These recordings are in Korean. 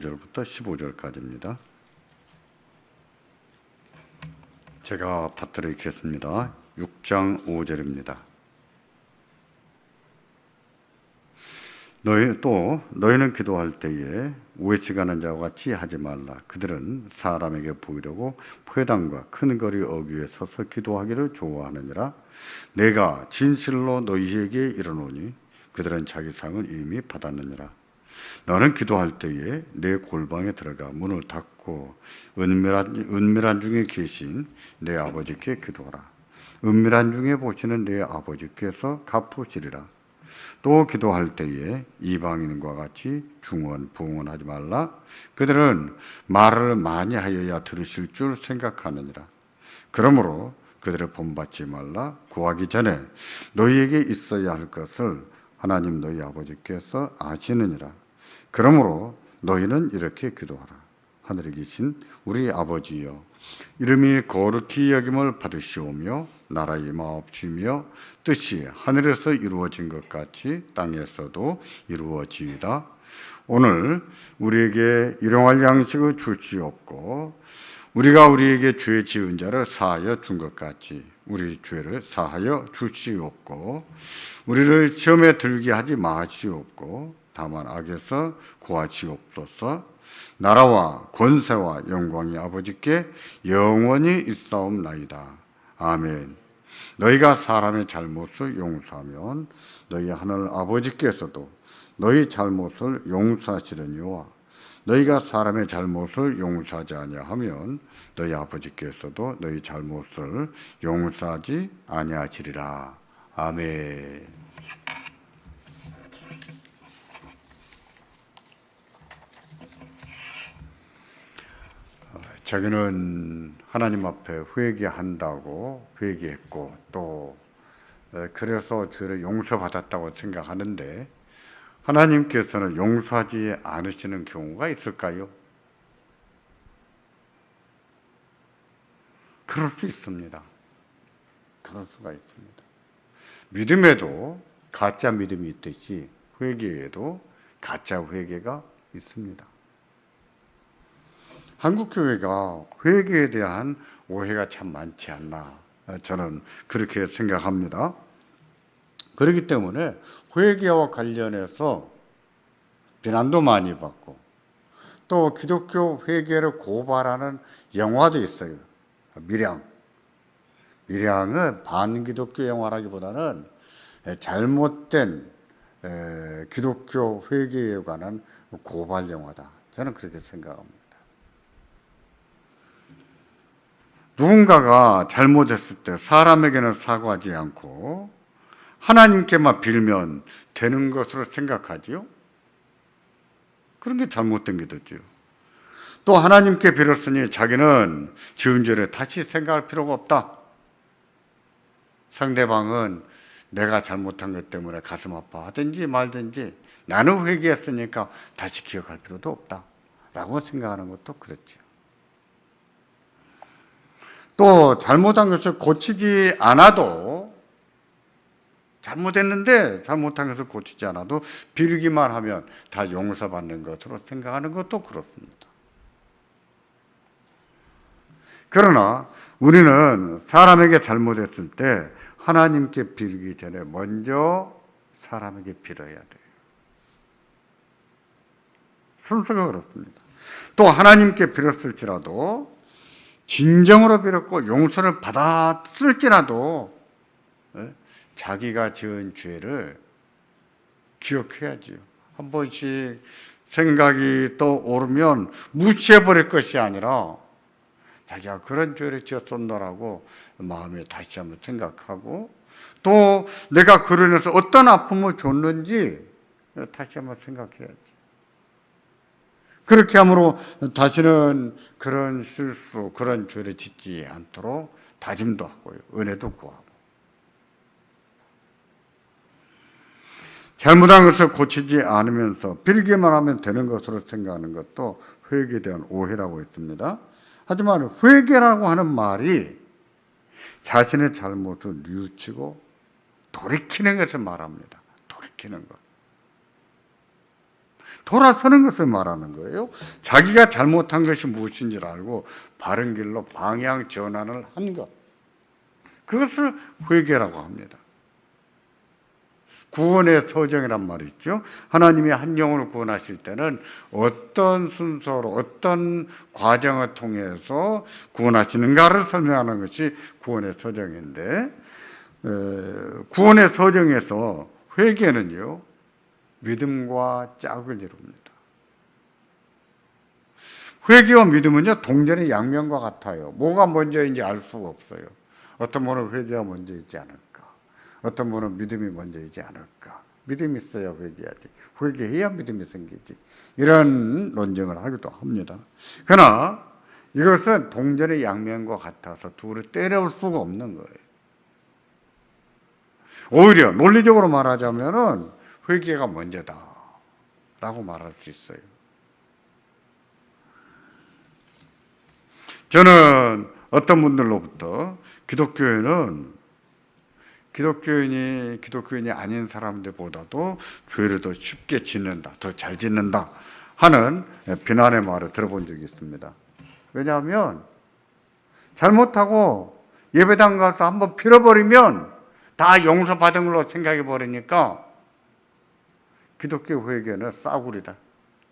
절부터 15절까지입니다. 제가 받들어 읽겠습니다. 6장 5절입니다. 너희는 기도할 때에 오해치가는 자와 같이 하지 말라. 그들은 사람에게 보이려고 회당과 큰 거리 어귀에 서서 기도하기를 좋아하느니라. 내가 진실로 너희에게 이르노니 그들은 자기 상을 이미 받았느니라. 너는 기도할 때에 내 골방에 들어가 문을 닫고 은밀한 중에 계신 내 아버지께 기도하라. 은밀한 중에 보시는 내 아버지께서 갚으시리라. 또 기도할 때에 이방인과 같이 부응하지 말라. 그들은 말을 많이 하여야 들으실 줄 생각하느니라. 그러므로 그들을 본받지 말라. 구하기 전에 너희에게 있어야 할 것을 하나님 너희 아버지께서 아시느니라. 그러므로 너희는 이렇게 기도하라. 하늘에 계신 우리 아버지여, 이름이 거룩히 여김을 받으시오며 나라 임하옵시며 뜻이 하늘에서 이루어진 것 같이 땅에서도 이루어지이다. 오늘 우리에게 일용할 양식을 주시옵고 우리가 우리에게 죄 지은 자를 사하여 준 것 같이 우리 죄를 사하여 주시옵고 우리를 시험에 들게 하지 마시옵고 다만 악에서 구하시옵소서. 나라와 권세와 영광이 아버지께 영원히 있사옵나이다. 아멘. 너희가 사람의 잘못을 용서하면 너희 하늘 아버지께서도 너희 잘못을 용서하시려니와 너희가 사람의 잘못을 용서하지 아니하면 너희 아버지께서도 너희 잘못을 용서하지 아니하시리라. 아멘. 자기는 하나님 앞에 회개한다고 회개했고 또 그래서 죄를 용서받았다고 생각하는데 하나님께서는 용서하지 않으시는 경우가 있을까요? 그럴 수 있습니다. 그럴 수가 있습니다. 믿음에도 가짜 믿음이 있듯이 회개에도 가짜 회개가 있습니다. 한국교회가 회개에 대한 오해가 참 많지 않나 저는 그렇게 생각합니다. 그렇기 때문에 회개와 관련해서 비난도 많이 받고 또 기독교 회개를 고발하는 영화도 있어요. 밀양은 반기독교 영화라기보다는 잘못된 기독교 회개에 관한 고발 영화다. 저는 그렇게 생각합니다. 누군가가 잘못했을 때 사람에게는 사과하지 않고 하나님께만 빌면 되는 것으로 생각하지요. 그런 게 잘못된 게 되죠. 또 하나님께 빌었으니 자기는 지은 죄를 다시 생각할 필요가 없다. 상대방은 내가 잘못한 것 때문에 가슴 아파하든지 말든지 나는 회개했으니까 다시 기억할 필요도 없다 라고 생각하는 것도 그렇죠. 또 잘못한 것을 고치지 않아도 잘못했는데 잘못한 것을 고치지 않아도 빌기만 하면 다 용서받는 것으로 생각하는 것도 그렇습니다. 그러나 우리는 사람에게 잘못했을 때 하나님께 빌기 전에 먼저 사람에게 빌어야 돼요. 순서가 그렇습니다. 또 하나님께 빌었을지라도 진정으로 빌었고 용서를 받았을지라도 자기가 지은 죄를 기억해야지요. 한 번씩 생각이 떠오르면 무시해버릴 것이 아니라 자기가 그런 죄를 지었었나라고 마음에 다시 한번 생각하고 또 내가 그로 인해서 어떤 아픔을 줬는지 다시 한번 생각해야지. 그렇게 함으로 다시는 그런 실수, 그런 죄를 짓지 않도록 다짐도 하고요. 은혜도 구하고. 잘못한 것을 고치지 않으면서 빌기만 하면 되는 것으로 생각하는 것도 회개에 대한 오해라고 했습니다. 하지만 회개라고 하는 말이 자신의 잘못을 뉘우치고 돌이키는 것을 말합니다. 돌이키는 것. 돌아서는 것을 말하는 거예요. 자기가 잘못한 것이 무엇인지를 알고 바른 길로 방향 전환을 한 것. 그것을 회개라고 합니다. 구원의 서정이란 말이 있죠. 하나님이 한 영혼을 구원하실 때는 어떤 순서로 어떤 과정을 통해서 구원하시는가를 설명하는 것이 구원의 서정인데, 구원의 서정에서 회개는요, 믿음과 짝을 이룹니다. 회개와 믿음은요, 동전의 양면과 같아요. 뭐가 먼저인지 알 수가 없어요. 어떤 분은 회개가 먼저 있지 않을까? 어떤 분은 믿음이 먼저 있지 않을까? 믿음이 있어야 회개하지. 회개해야 믿음이 생기지. 이런 논쟁을 하기도 합니다. 그러나 이것은 동전의 양면과 같아서 둘을 때려올 수가 없는 거예요. 오히려 논리적으로 말하자면은 회개가 먼저다라고 말할 수 있어요. 저는 어떤 분들로부터 기독교인이 아닌 사람들보다도 죄를 더 쉽게 짓는다, 더 잘 짓는다 하는 비난의 말을 들어본 적이 있습니다. 왜냐하면 잘못하고 예배당 가서 한번 빌어버리면 다 용서받은 걸로 생각해 버리니까 기독교 회개는 싸구리다,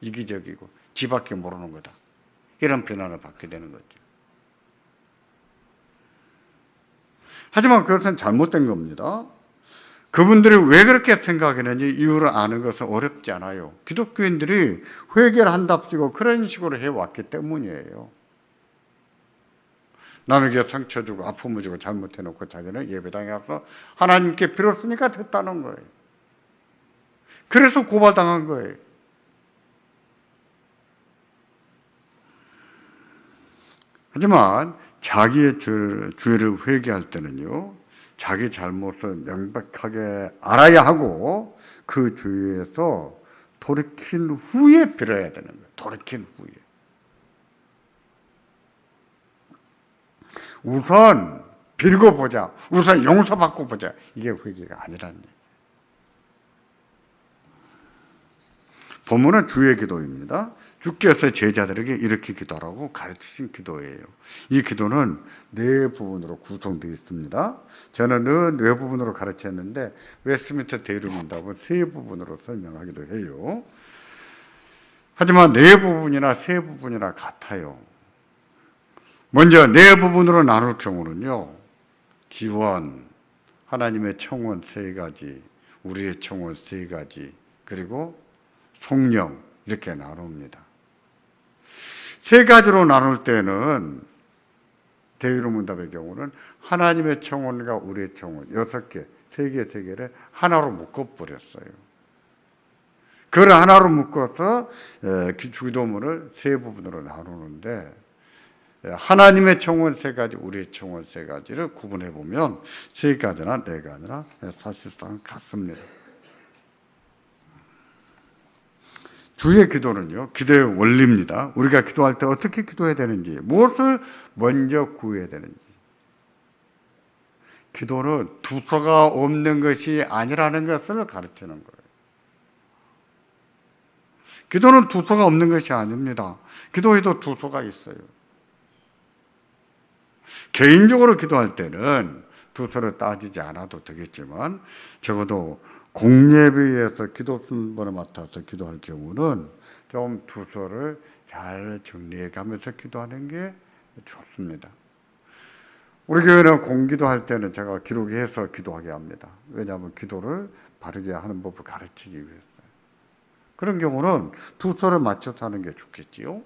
이기적이고 지밖에 모르는 거다, 이런 비난을 받게 되는 거죠. 하지만 그것은 잘못된 겁니다. 그분들이 왜 그렇게 생각했는지 이유를 아는 것은 어렵지 않아요. 기독교인들이 회개를 한답시고 그런 식으로 해왔기 때문이에요. 남에게 상처 주고 아픔을 주고 잘못해놓고 자기는 예배당에 가서 하나님께 빌었으니까 됐다는 거예요. 그래서 고발당한 거예요. 하지만 자기의 죄를 회개할 때는요, 자기 잘못을 명백하게 알아야 하고 그 죄에서 돌이킨 후에 빌어야 되는 거예요. 돌이킨 후에. 우선 빌고 보자. 우선 용서받고 보자. 이게 회개가 아니라는 거예요. 본문은 주의 기도입니다. 주께서 제자들에게 이렇게 기도하라고 가르치신 기도예요. 이 기도는 네 부분으로 구성되어 있습니다. 저는 네 부분으로 가르쳤는데 웨스트민스터 대의문답은 세 부분으로 설명하기도 해요. 하지만 네 부분이나 세 부분이나 같아요. 먼저 네 부분으로 나눌 경우는요, 기원, 하나님의 청원 세 가지, 우리의 청원 세 가지, 그리고 성령, 이렇게 나눕니다. 세 가지로 나눌 때는 대의문답의 경우는 하나님의 청원과 우리의 청원 6개, 세 개를 하나로 묶어버렸어요. 그걸 하나로 묶어서 기도문을 세 부분으로 나누는데, 하나님의 청원 세 가지, 우리의 청원 세 가지를 구분해 보면 세 가지나 네 가지나 사실상 같습니다. 주의 기도는요, 기도의 원리입니다. 우리가 기도할 때 어떻게 기도해야 되는지, 무엇을 먼저 구해야 되는지. 기도는 두서가 없는 것이 아니라는 것을 가르치는 거예요. 기도는 두서가 없는 것이 아닙니다. 기도에도 두서가 있어요. 개인적으로 기도할 때는 두서를 따지지 않아도 되겠지만, 적어도 공예비에서 기도 순번을 맡아서 기도할 경우는 좀 두서를 잘 정리해 가면서 기도하는 게 좋습니다. 우리 교회는 공기도할 때는 제가 기록해서 기도하게 합니다. 왜냐하면 기도를 바르게 하는 법을 가르치기 위해서. 그런 경우는 두서를 맞춰서 하는 게 좋겠지요.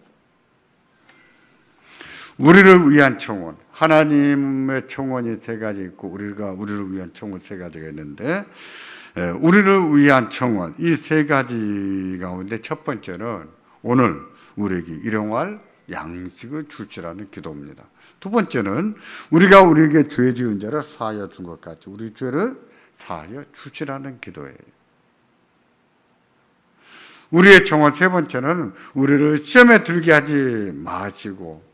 우리를 위한 청원, 하나님의 청원이 세 가지 있고 우리를 위한 청원 세 가지가 있는데, 우리를 위한 청원, 이 세 가지 가운데 첫 번째는 오늘 우리에게 일용할 양식을 주시라는 기도입니다. 두 번째는 우리가 우리에게 죄 지은 죄를 사하여 준 것 같이 우리 죄를 사하여 주시라는 기도예요. 우리의 청원 세 번째는 우리를 시험에 들게 하지 마시고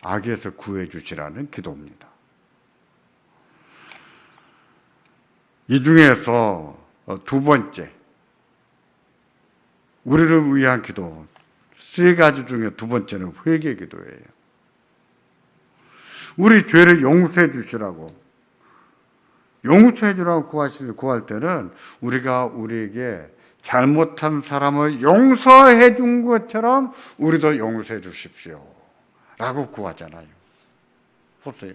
악에서 구해 주시라는 기도입니다. 이 중에서 두 번째, 우리를 위한 기도 3가지 중에 2번째는 회개 기도예요. 우리 죄를 용서해 주시라고, 용서해 주라고 구할 때는 우리가 우리에게 잘못한 사람을 용서해 준 것처럼 우리도 용서해 주십시오 라고 구하잖아요. 보세요.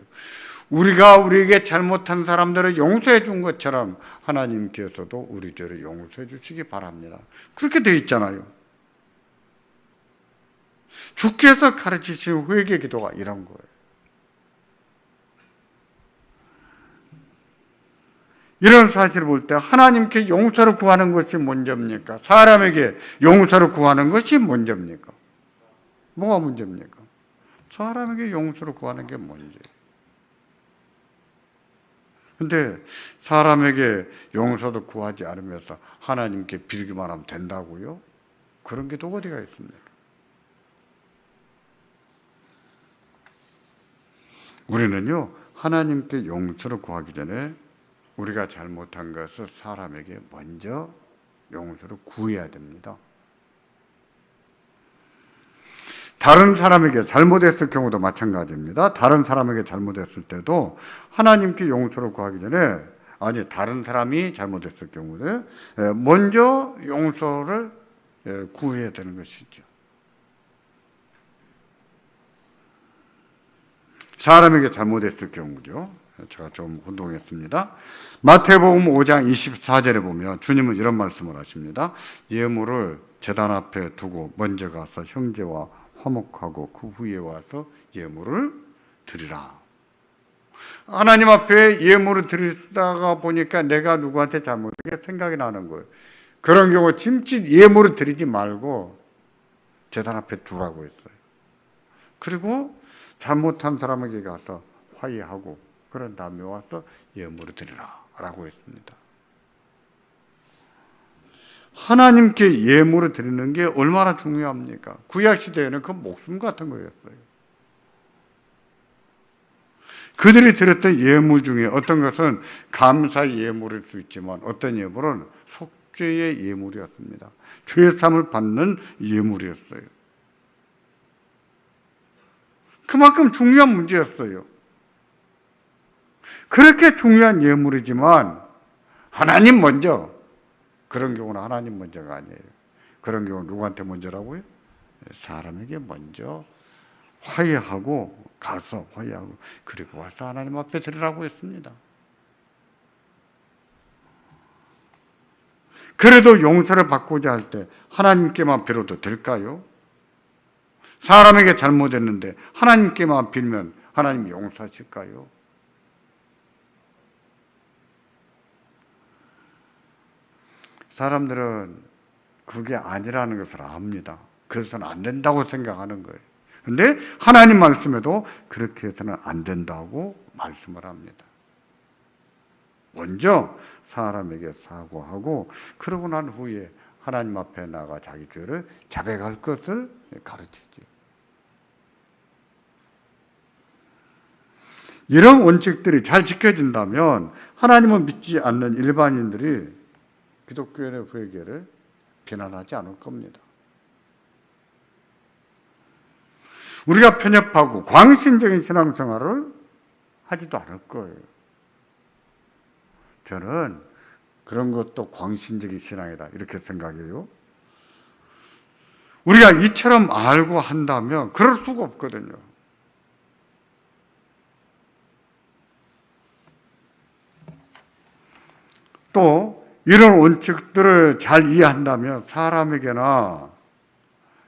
우리가 우리에게 잘못한 사람들을 용서해 준 것처럼 하나님께서도 우리 죄를 용서해 주시기 바랍니다. 그렇게 되어 있잖아요. 주께서 가르치신 회개 기도가 이런 거예요. 이런 사실을 볼 때 하나님께 용서를 구하는 것이 먼저입니까? 사람에게 용서를 구하는 것이 먼저입니까? 뭐가 문제입니까? 사람에게 용서를 구하는 게 문제예요. 근데 사람에게 용서도 구하지 않으면서 하나님께 빌기만 하면 된다고요? 그런 게 또 어디가 있습니까? 우리는요, 하나님께 용서를 구하기 전에 우리가 잘못한 것을 사람에게 먼저 용서를 구해야 됩니다. 다른 사람에게 잘못했을 경우도 마찬가지입니다. 다른 사람에게 잘못했을 때도 하나님께 용서를 구하기 전에, 아니 다른 사람이 잘못했을 경우에 먼저 용서를 구해야 되는 것이죠. 사람에게 잘못했을 경우죠. 제가 좀 혼동했습니다. 마태복음 5장 24절에 보면 주님은 이런 말씀을 하십니다. 예물을 제단 앞에 두고 먼저 가서 형제와 화목하고 그 후에 와서 예물을 드리라. 하나님 앞에 예물을 드리다가 보니까 내가 누구한테 잘못한 게 생각이 나는 거예요. 그런 경우 짐짓 예물을 드리지 말고 제단 앞에 두라고 했어요. 그리고 잘못한 사람에게 가서 화해하고 그런 다음에 와서 예물을 드리라 라고 했습니다. 하나님께 예물을 드리는 게 얼마나 중요합니까? 구약시대에는 그 목숨 같은 거였어요. 그들이 드렸던 예물 중에 어떤 것은 감사의 예물일 수 있지만 어떤 예물은 속죄의 예물이었습니다. 죄사함을 받는 예물이었어요. 그만큼 중요한 문제였어요. 그렇게 중요한 예물이지만 하나님 먼저, 그런 경우는 하나님 먼저가 아니에요. 그런 경우는 누구한테 먼저라고요? 사람에게 먼저 화해하고 가서 화해하고 그리고 와서 하나님 앞에 드리라고 했습니다. 그래도 용서를 받고자 할 때 하나님께만 빌어도 될까요? 사람에게 잘못했는데 하나님께만 빌면 하나님 용서하실까요? 사람들은 그게 아니라는 것을 압니다. 그래서는 안 된다고 생각하는 거예요. 그런데 하나님 말씀에도 그렇게 해서는 안 된다고 말씀을 합니다. 먼저 사람에게 사과하고 그러고 난 후에 하나님 앞에 나가 자기 죄를 자백할 것을 가르치죠. 이런 원칙들이 잘 지켜진다면 하나님을 믿지 않는 일반인들이 기독교의 회개를 비난하지 않을 겁니다. 우리가 편협하고 광신적인 신앙생활을 하지도 않을 거예요. 저는 그런 것도 광신적인 신앙이다 이렇게 생각해요. 우리가 이처럼 알고 한다면 그럴 수가 없거든요. 또 이런 원칙들을 잘 이해한다면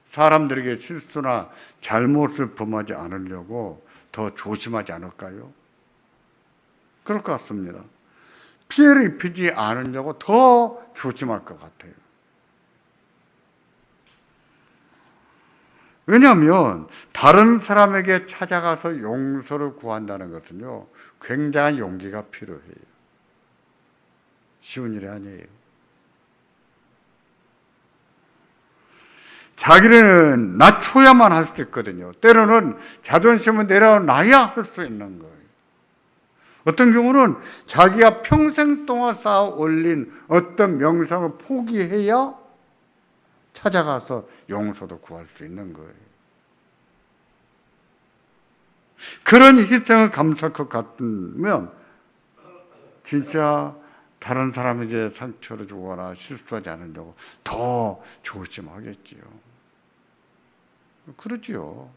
사람들에게 실수나 잘못을 범하지 않으려고 더 조심하지 않을까요? 그럴 것 같습니다. 피해를 입히지 않으려고 더 조심할 것 같아요. 왜냐하면 다른 사람에게 찾아가서 용서를 구한다는 것은요, 굉장한 용기가 필요해요. 쉬운 일이 아니에요. 자기는 낮춰야만 할 수 있거든요. 때로는 자존심을 내려놔야 할 수 있는 거예요. 어떤 경우는 자기가 평생 동안 쌓아 올린 어떤 명성을 포기해야 찾아가서 용서도 구할 수 있는 거예요. 그런 희생을 감수할 것 같으면 진짜 다른 사람에게 상처를 주거나 실수하지 않으려고 더 조심하겠지요. 그러지요.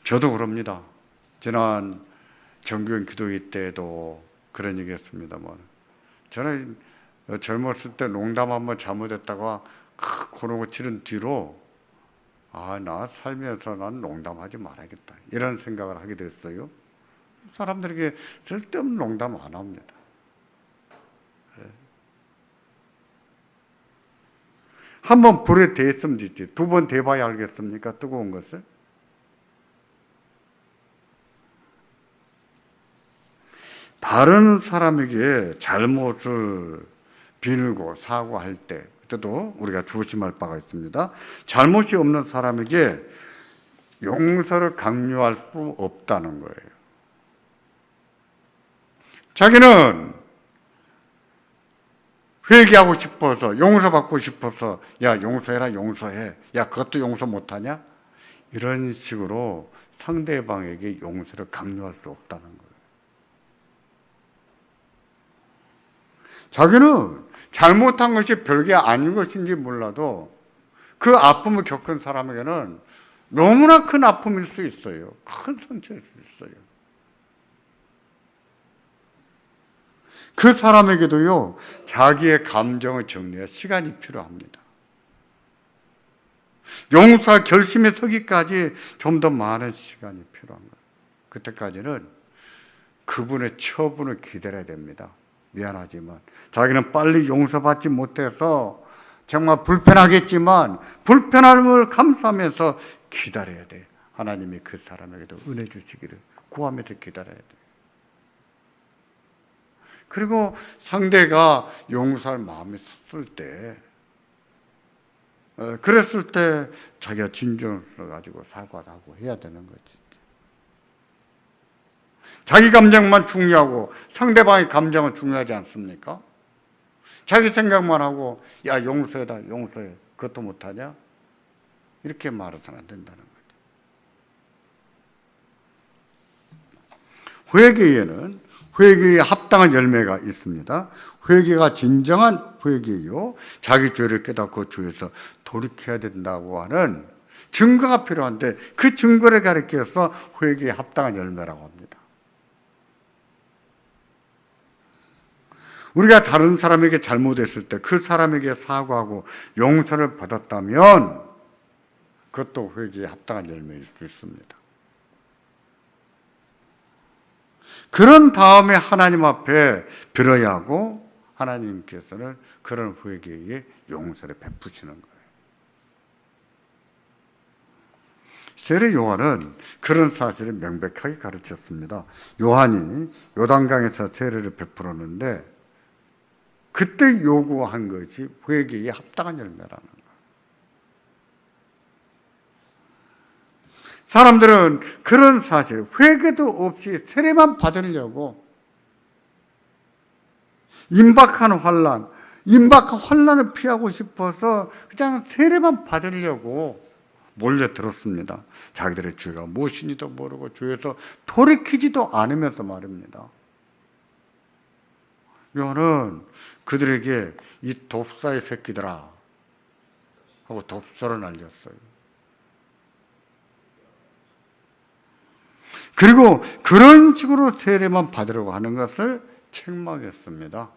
저도 그럽니다. 지난 정규행 기도회 때도 그런 얘기 했습니다만, 저는 젊었을 때 농담 한번 잘못했다가 그러고 치른 뒤로 나 살면서 난 농담하지 말아야겠다 이런 생각을 하게 됐어요. 사람들에게 쓸데없는 농담 안 합니다. 한번 불에 대했으면 되지, 두 번 대봐야 알겠습니까? 뜨거운 것을. 다른 사람에게 잘못을 빌고 사과할 때, 그때도 우리가 조심할 바가 있습니다. 잘못이 없는 사람에게 용서를 강요할 수 없다는 거예요. 자기는 회개하고 싶어서, 용서받고 싶어서, 야, 용서해라, 용서해. 야, 그것도 용서 못하냐? 이런 식으로 상대방에게 용서를 강요할 수 없다는 거예요. 자기는 잘못한 것이 별게 아닌 것인지 몰라도 그 아픔을 겪은 사람에게는 너무나 큰 아픔일 수 있어요. 큰 상처일 수 있어요. 그 사람에게도요, 자기의 감정을 정리할 시간이 필요합니다. 용서 결심에 서기까지 좀 더 많은 시간이 필요한 거예요. 그때까지는 그분의 처분을 기다려야 됩니다. 미안하지만 자기는 빨리 용서받지 못해서 정말 불편하겠지만 불편함을 감수하면서 기다려야 돼. 하나님이 그 사람에게도 은혜 주시기를 구하면서 기다려야 돼. 그리고 상대가 용서할 마음이 섰을 때, 그랬을 때 자기가 진정을 가지고 사과도 하고 해야 되는 거지. 자기 감정만 중요하고 상대방의 감정은 중요하지 않습니까? 자기 생각만 하고 야, 용서해다, 용서해. 그것도 못하냐? 이렇게 말해서는 안 된다는 거죠. 회개에는 회개에 합당한 열매가 있습니다. 회개가 진정한 회개요, 자기 죄를 깨닫고 주에서 돌이켜야 된다고 하는 증거가 필요한데, 그 증거를 가리켜서 회개에 합당한 열매라고 합니다. 우리가 다른 사람에게 잘못했을 때 그 사람에게 사과하고 용서를 받았다면 그것도 회개에 합당한 열매일 수 있습니다. 그런 다음에 하나님 앞에 빌어야 하고, 하나님께서는 그런 회개에 용서를 베푸시는 거예요. 세례 요한은 그런 사실을 명백하게 가르쳤습니다. 요한이 요단강에서 세례를 베풀었는데 그때 요구한 것이 회개에 합당한 열매라는 거예요. 사람들은 그런 사실, 회개도 없이 세례만 받으려고 임박한 환난을 피하고 싶어서 그냥 세례만 받으려고 몰려들었습니다. 자기들의 죄가 무엇인지도 모르고 죄에서 돌이키지도 않으면서 말입니다. 요한은 그들에게 이 돕사의 새끼들아 하고 돕사를 날렸어요. 그리고 그런 식으로 세례만 받으려고 하는 것을 책망했습니다.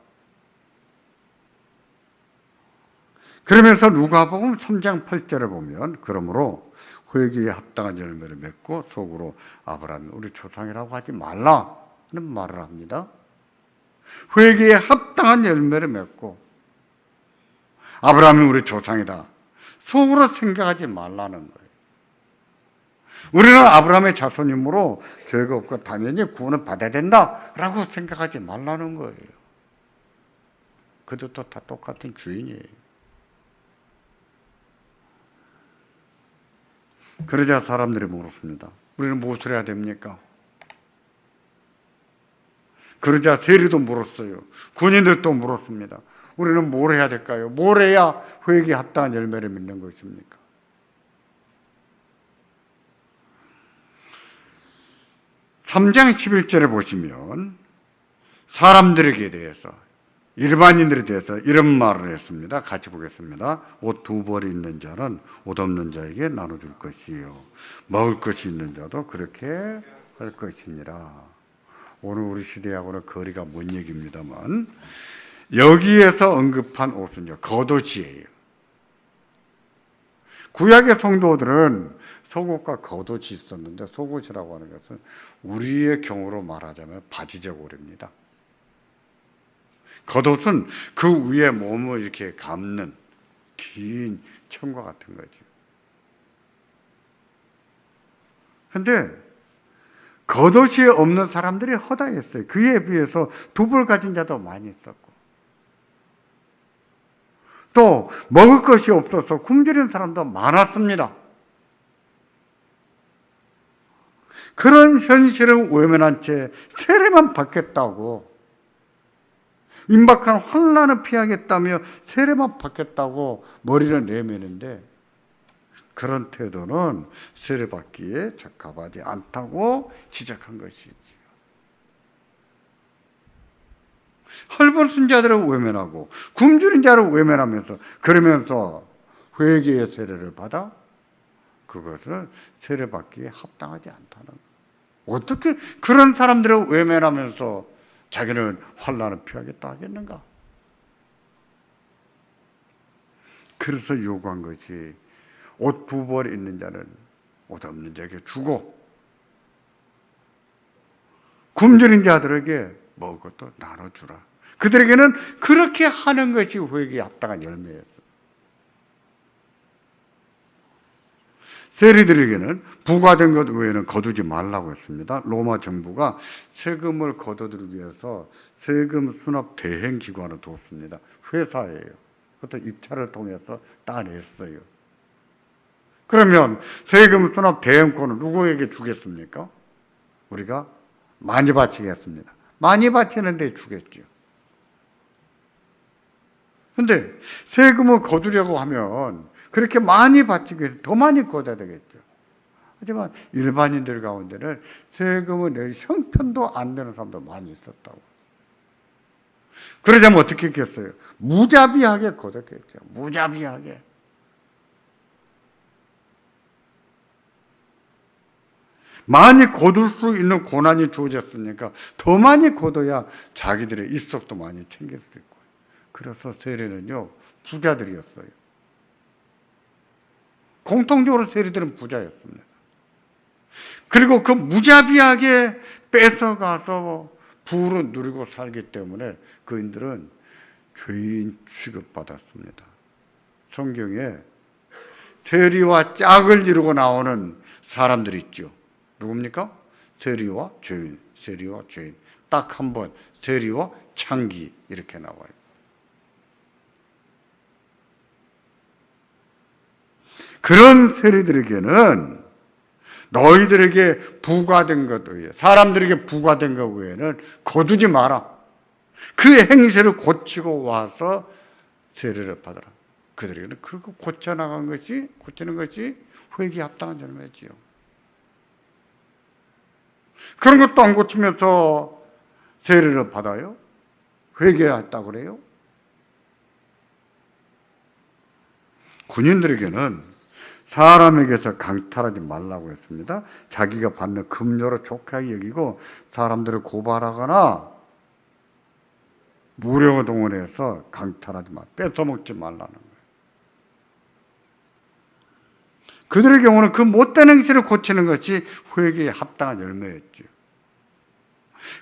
그러면서 누가복음 3장 8절을 보면, 그러므로 회개에 합당한 열매를 맺고 속으로 아브라함이 우리 조상이라고 하지 말라는 말을 합니다. 회개에 합당한 열매를 맺고 아브라함이 우리 조상이다, 속으로 생각하지 말라는 거예요. 우리는 아브라함의 자손이므로 죄가 없고 당연히 구원을 받아야 된다라고 생각하지 말라는 거예요. 그들도 다 똑같은 주인이에요. 그러자 사람들이 물었습니다. 우리는 무엇을 해야 됩니까? 그러자 세리도 물었어요. 군인들도 물었습니다. 우리는 뭘 해야 될까요? 뭘 해야 회개에 합당한 열매를 맺는 것입니까? (3장 11절에) 보시면 사람들에게 대해서, 일반인들에 대해서 이런 말을 했습니다. 같이 보겠습니다. 옷 두 벌이 있는 자는 옷 없는 자에게 나눠줄 것이요, 먹을 것이 있는 자도 그렇게 할 것이니라. 오늘 우리 시대하고는 거리가 먼 얘기입니다만, 여기에서 언급한 옷은요, 겉옷이에요. 구약의 성도들은 속옷과 겉옷이 있었는데, 속옷이라고 하는 것은 우리의 경우로 말하자면 바지저고리입니다. 겉옷은 그 위에 몸을 이렇게 감는 긴 천과 같은 거죠. 그런데 겉옷이 없는 사람들이 허다했어요. 그에 비해서 두 벌 가진 자도 많이 있었고, 또 먹을 것이 없어서 굶주린 사람도 많았습니다. 그런 현실을 외면한 채 세례만 받겠다고, 임박한 환난을 피하겠다며 세례만 받겠다고 머리를 내미는데, 그런 태도는 세례받기에 적합하지 않다고 지적한 것이지요. 헐벗은 자들을 외면하고 굶주린 자를 외면하면서, 그러면서 회개의 세례를 받아 그것을 세례받기에 합당하지 않다는 거예요. 어떻게 그런 사람들을 외면하면서 자기는 환난을 피하겠다 하겠는가? 그래서 요구한 것이 옷 두 벌 있는 자는 옷 없는 자에게 주고, 굶주린 자들에게 먹을 것도 나눠주라. 그들에게는 그렇게 하는 것이 회개에 합당한 열매였어요. 세리들에게는 부과된 것 외에는 거두지 말라고 했습니다. 로마 정부가 세금을 거둬들이기 위해서 세금 수납 대행 기관을 뒀습니다. 회사예요. 그것도 입찰을 통해서 따냈어요. 그러면 세금 수납 대행권을 누구에게 주겠습니까? 우리가 많이 바치겠습니다. 많이 바치는 데 주겠죠. 그런데 세금을 거두려고 하면 그렇게 많이 바치기 위해 더 많이 거둬야 되겠죠. 하지만 일반인들 가운데는 세금을 낼 형편도 안 되는 사람도 많이 있었다고. 그러자면 어떻게 했겠어요? 무자비하게 거뒀겠죠. 무자비하게. 많이 거둘 수 있는 고난이 주어졌으니까 더 많이 거둬야 자기들의 일석도 많이 챙길 수 있고. 그래서 세리는요, 부자들이었어요. 공통적으로 세리들은 부자였습니다. 그리고 그 무자비하게 뺏어가서 부를 누리고 살기 때문에 그인들은 죄인 취급받았습니다. 성경에 세리와 짝을 이루고 나오는 사람들이 있죠. 누굽니까? 세리와 죄인, 세리와 죄인. 딱 한 번, 세리와 창기 이렇게 나와요. 그런 세리들에게는 너희들에게 부과된 것 외에, 사람들에게 부과된 것 외에는 거두지 마라. 그 행실을 고치고 와서 세례를 받아라. 그들에게는 그렇게 고쳐나간 것이, 고치는 것이 회개에 합당한 열매지요. 그런 것도 안 고치면서 세례를 받아요? 회개했다고 그래요? 군인들에게는 사람에게서 강탈하지 말라고 했습니다. 자기가 받는 급료로 족하게 여기고 사람들을 고발하거나 무력을 동원해서 강탈하지 마, 뺏어먹지 말라는 거예요. 그들의 경우는 그 못된 행실을 고치는 것이 회개에 합당한 열매였죠.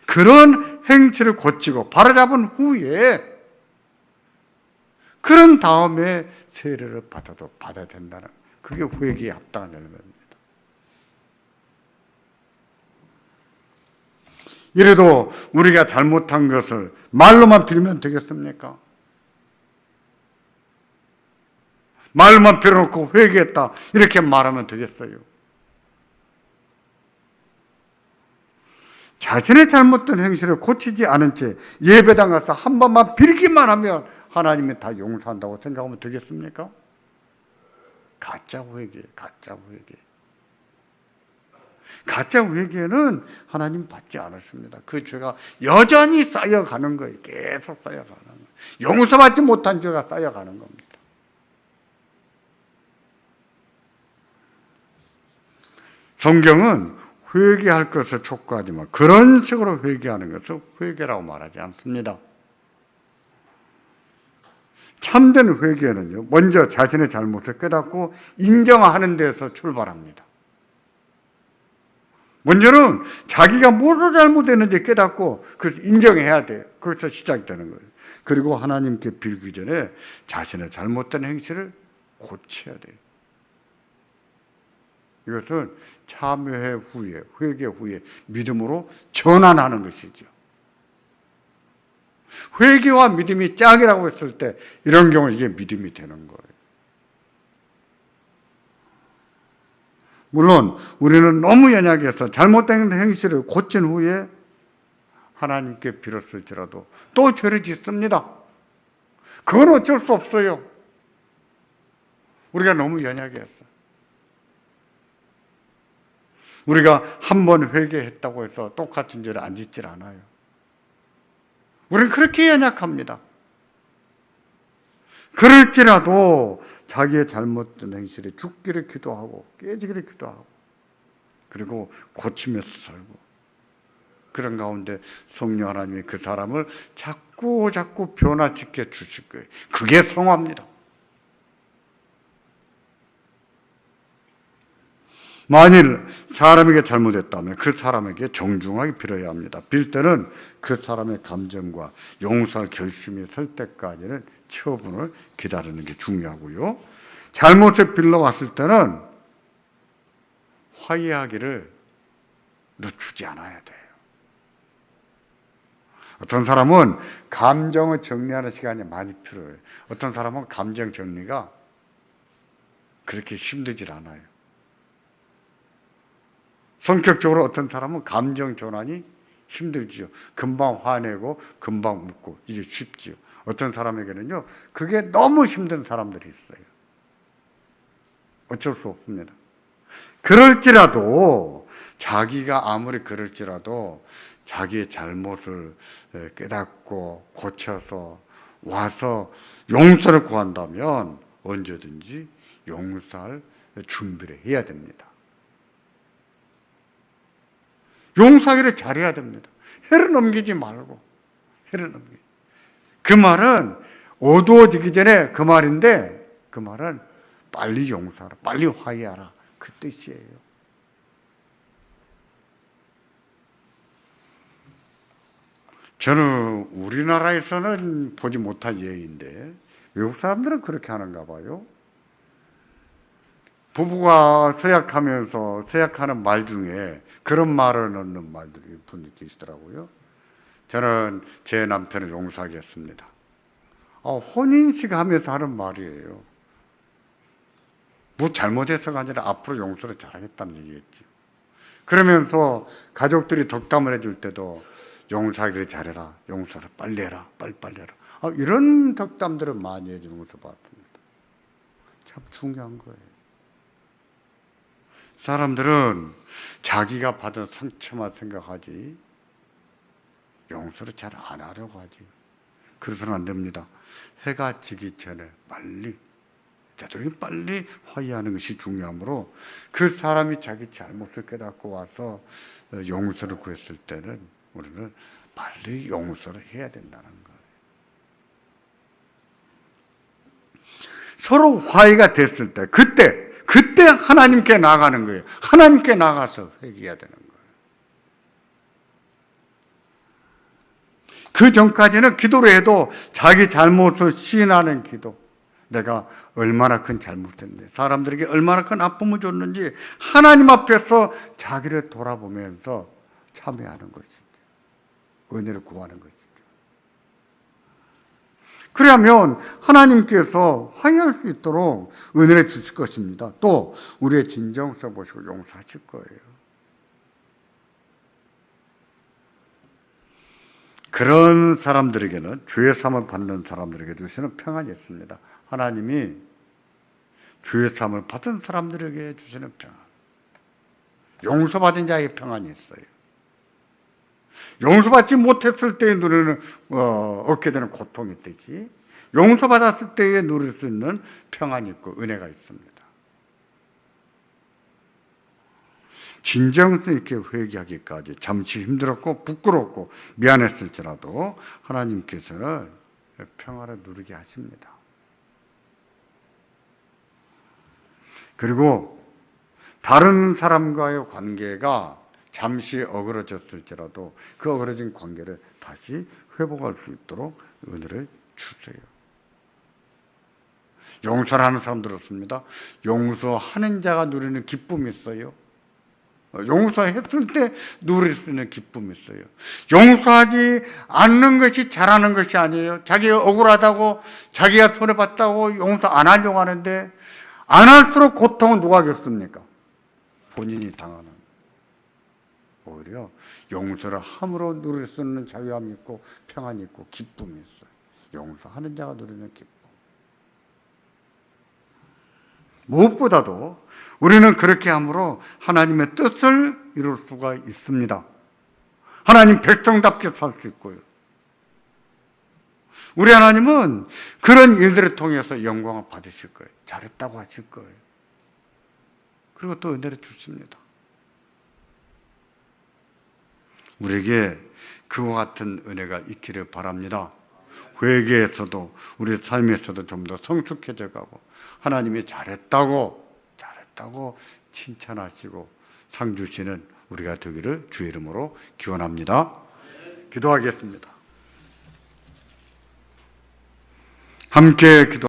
그런 행실을 고치고 바로잡은 후에, 그런 다음에 세례를 받아도 받아야 된다는, 그게 회개에 합당한 열매입니다. 이래도 우리가 잘못한 것을 말로만 빌면 되겠습니까? 말로만 빌어놓고 회개했다 이렇게 말하면 되겠어요? 자신의 잘못된 행실을 고치지 않은 채 예배당 가서 한 번만 빌기만 하면 하나님이 다 용서한다고 생각하면 되겠습니까? 가짜 회개, 가짜 회개. 가짜 회개는 하나님 받지 않았습니다. 그 죄가 여전히 쌓여가는 거예요. 계속 쌓여가는 거예요. 용서받지 못한 죄가 쌓여가는 겁니다. 성경은 회개할 것을 촉구하지만 그런 식으로 회개하는 것을 회개라고 말하지 않습니다. 참된 회개는요, 먼저 자신의 잘못을 깨닫고 인정하는 데서 출발합니다. 먼저는 자기가 무엇을 잘못했는지 깨닫고 그래서 인정해야 돼요. 그래서 시작이 되는 거예요. 그리고 하나님께 빌기 전에 자신의 잘못된 행실을 고쳐야 돼요. 이것은 참회 후에, 회개 후에 믿음으로 전환하는 것이죠. 회개와 믿음이 짝이라고 했을 때 이런 경우 이게 믿음이 되는 거예요. 물론 우리는 너무 연약해서 잘못된 행실을 고친 후에 하나님께 빌었을지라도 또 죄를 짓습니다. 그건 어쩔 수 없어요. 우리가 너무 연약해서. 우리가 한 번 회개했다고 해서 똑같은 죄를 안 짓질 않아요. 우리는 그렇게 연약합니다. 그럴지라도 자기의 잘못된 행실에 죽기를 기도하고 깨지기를 기도하고 그리고 고치면서 살고 그런 가운데 성령 하나님이 그 사람을 자꾸 변화시켜 주실 거예요. 그게 성화입니다. 만일 사람에게 잘못했다면 그 사람에게 정중하게 빌어야 합니다. 빌 때는 그 사람의 감정과 용서할 결심이 설 때까지는 처분을 기다리는 게 중요하고요. 잘못을 빌러왔을 때는 화해하기를 늦추지 않아야 돼요. 어떤 사람은 감정을 정리하는 시간이 많이 필요해요. 어떤 사람은 감정 정리가 그렇게 힘들질 않아요. 성격적으로 어떤 사람은 감정 전환이 힘들지요. 금방 화내고 금방 웃고 이게 쉽지요. 어떤 사람에게는요, 그게 너무 힘든 사람들이 있어요. 어쩔 수 없습니다. 그럴지라도 자기가 아무리 그럴지라도 자기의 잘못을 깨닫고 고쳐서 와서 용서를 구한다면 언제든지 용서할 준비를 해야 됩니다. 용서하기를 잘해야 됩니다. 해를 넘기지 말고. 해를 넘기지. 그 말은 어두워지기 전에 그 말인데 그 말은 빨리 용서하라. 빨리 화해하라. 그 뜻이에요. 저는 우리나라에서는 보지 못한 예인데 외국 사람들은 그렇게 하는가 봐요. 부부가 서약하면서 서약하는 말 중에 그런 말을 넣는 말들이 분이 계시더라고요. 저는 제 남편을 용서하겠습니다. 혼인식 하면서 하는 말이에요. 뭐 잘못해서가 아니라 앞으로 용서를 잘하겠다는 얘기겠죠. 그러면서 가족들이 덕담을 해줄 때도 용서하기를 잘해라. 용서를 빨리 해라. 빨리 해라. 이런 덕담들을 많이 해주는 것을 봤습니다. 참 중요한 거예요. 사람들은 자기가 받은 상처만 생각하지 용서를 잘 안 하려고 하지. 그래서는 안 됩니다. 해가 지기 전에 되도록 빨리 화해하는 것이 중요하므로 그 사람이 자기 잘못을 깨닫고 와서 용서를 구했을 때는 우리는 빨리 용서를 해야 된다는 거예요. 서로 화해가 됐을 때 그때 하나님께 나가는 거예요. 하나님께 나가서 회개해야 되는 거예요. 그 전까지는 기도를 해도 자기 잘못을 시인하는 기도. 내가 얼마나 큰 잘못했는데 사람들에게 얼마나 큰 아픔을 줬는지 하나님 앞에서 자기를 돌아보면서 참회하는 것이죠. 은혜를 구하는 것이죠. 그러면 하나님께서 화해할 수 있도록 은혜를 주실 것입니다. 또 우리의 진정성 보시고 용서하실 거예요. 그런 사람들에게는, 주의 사함을 받는 사람들에게 주시는 평안이 있습니다. 하나님이 주의 사함을 받은 사람들에게 주시는 평안, 용서받은 자에게 평안이 있어요. 용서받지 못했을 때에 누리는 얻게 되는 고통이 있듯이 용서받았을 때에 누릴 수 있는 평안이 있고 은혜가 있습니다. 진정성 있게 회개하기까지 잠시 힘들었고 부끄럽고 미안했을지라도 하나님께서는 평안을 누리게 하십니다. 그리고 다른 사람과의 관계가 잠시 어그러졌을지라도 그 어그러진 관계를 다시 회복할 수 있도록 은혜를 주세요. 용서를 하는 사람들 없습니다. 용서하는 자가 누리는 기쁨이 있어요. 용서했을 때 누릴 수 있는 기쁨이 있어요. 용서하지 않는 것이 잘하는 것이 아니에요. 자기가 억울하다고, 자기가 손해봤다고 용서 안 하려고 하는데 안 할수록 고통은 누가 겪습니까? 본인이 당하는. 오히려 용서를 함으로 누릴 수 있는 자유함이 있고 평안이 있고 기쁨이 있어요. 용서하는 자가 누리는 기쁨. 무엇보다도 우리는 그렇게 함으로 하나님의 뜻을 이룰 수가 있습니다. 하나님 백성답게 살 수 있고요. 우리 하나님은 그런 일들을 통해서 영광을 받으실 거예요. 잘했다고 하실 거예요. 그리고 또 은혜를 주십니다. 우리에게 그와 같은 은혜가 있기를 바랍니다. 회개에서도 우리 삶에서도 좀 더 성숙해져 가고 하나님이 잘했다고 칭찬하시고 상 주시는 우리가 되기를 주의 이름으로 기원합니다. 기도하겠습니다. 함께 기도